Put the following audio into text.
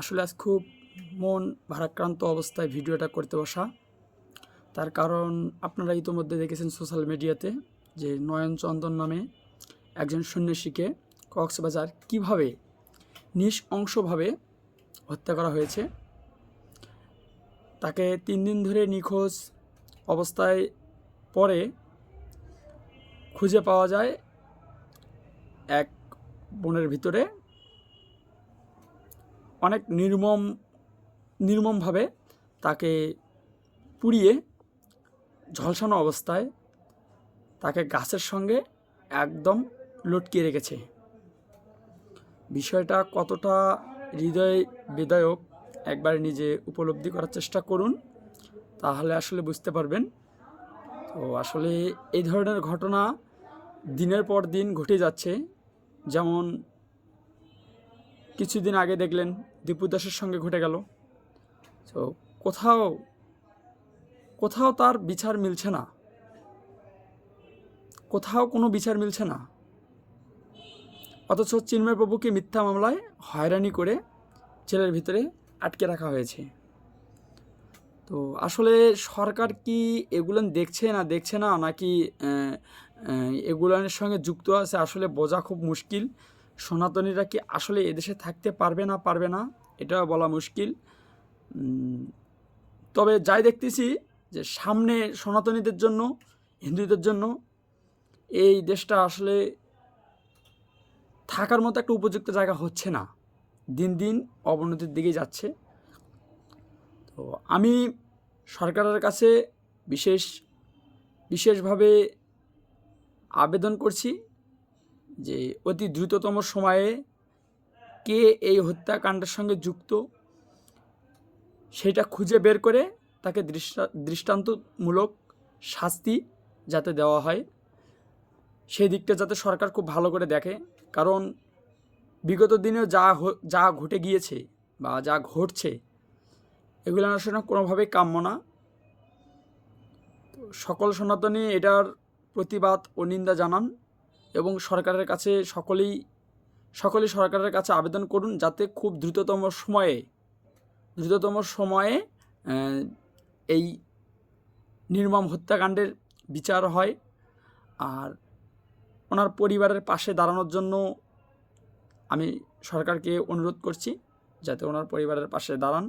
আসলে আজ খুব মন ভারাক্রান্ত অবস্থায় ভিডিওটা করতে বসা। তার কারণ আপনারা ইতোমধ্যে দেখেছেন সোশ্যাল মিডিয়াতে যে নয়ন চন্দন নামে একজন সন্ন্যাসীকে কক্সবাজার কিভাবে নৃশংসভাবে হত্যা করা হয়েছে। তাকে 3 দিন ধরে নিখোঁজ অবস্থায় পরে খুঁজে পাওয়া যায় এক বনের ভিতরে। অনেক নির্মমভাবে তাকে পুড়িয়ে ঝলসানো অবস্থায় তাকে গাছের সঙ্গে একদম লটকিয়ে রেখেছে। বিষয়টা কতটা হৃদয় বিদায়ক একবার নিজে উপলব্ধি করার চেষ্টা করুন, তাহলে আসলে বুঝতে পারবেন। তো আসলে এই ধরনের ঘটনা দিনের পর দিন ঘটে যাচ্ছে। যেমন কিছুদিন আগে দেখলেন দীপু দাসের সঙ্গে ঘটে গেল। তো কোথাও কোথাও তার বিচার মিলছে না, কোথাও কোনো বিচার মিলছে না। অথচ চিন্ময় প্রভুকে মিথ্যা মামলায় হয়রানি করে জেলের ভিতরে আটকে রাখা হয়েছে। তো আসলে সরকার কি এগুলান দেখছে না নাকি এগুলানের সঙ্গে যুক্ত আছে আসলে বোঝা খুব মুশকিল। সনাতনীরা কি আসলে এদেশে থাকতে পারবে না এটা বলা মুশকিল। তবে যাই দেখতেছি যে সামনে সনাতনীদের জন্য, হিন্দুদের জন্য এই দেশটা আসলে থাকার মতো একটা উপযুক্ত জায়গা হচ্ছে না, দিন দিন অবনতির দিকে যাচ্ছে। তো আমি সরকারের কাছে বিশেষভাবে আবেদন করছি যে অতি দ্রুততম সময়ে কে এই হত্যাকাণ্ডের সঙ্গে যুক্ত সেটা খুঁজে বের করে তাকে দৃষ্টান্তমূলক শাস্তি যাতে দেওয়া হয়, সেই দিকটা যাতে সরকার খুব ভালো করে দেখে। কারণ বিগত দিনেও যা ঘটে গিয়েছে বা যা ঘটছে এগুলো আসলে কোনোভাবেই কাম্য না। সকল সনাতনী এটার প্রতিবাদ ও নিন্দা জানান এবং সরকারের কাছে সকলেই সরকারের কাছে আবেদন করুন যাতে খুব দ্রুততম সময়ে এই নির্মম হত্যাকাণ্ডের বিচার হয়। আর ওনার পরিবারের পাশে দাঁড়ানোর জন্য আমি সরকারকে অনুরোধ করছি যাতে ওনার পরিবারের পাশে দাঁড়ান।